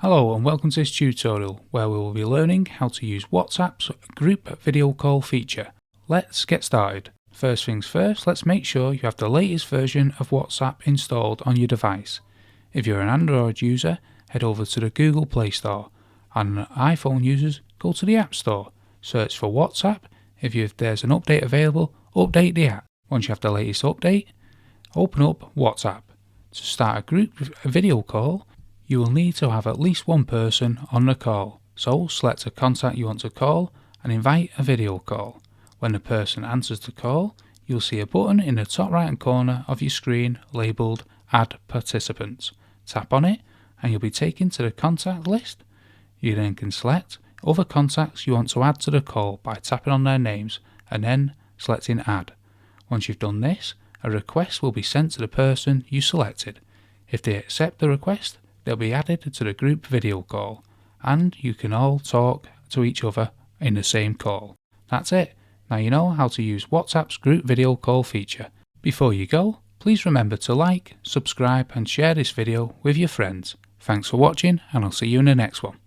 Hello and welcome to this tutorial where we will be learning how to use WhatsApp's group video call feature. Let's get started. First things first, let's make sure you have the latest version of WhatsApp installed on your device. If you're an Android user, head over to the Google Play Store, and iPhone users, go to the App Store. Search for WhatsApp. If there's an update available, update the app. Once you have the latest update, open up WhatsApp. To start a group video call, you will need to have at least one person on the call. So select a contact you want to call and invite a video call. When the person answers the call, you'll see a button in the top right hand corner of your screen labelled Add Participants. Tap on it and you'll be taken to the contact list. You then can select other contacts you want to add to the call by tapping on their names and then selecting Add. Once you've done this, a request will be sent to the person you selected. If they accept the request, they'll be added to the group video call, and you can all talk to each other in the same call. That's it. Now you know how to use WhatsApp's group video call feature. Before you go, please remember to like, subscribe and share this video with your friends. Thanks for watching, and I'll see you in the next one.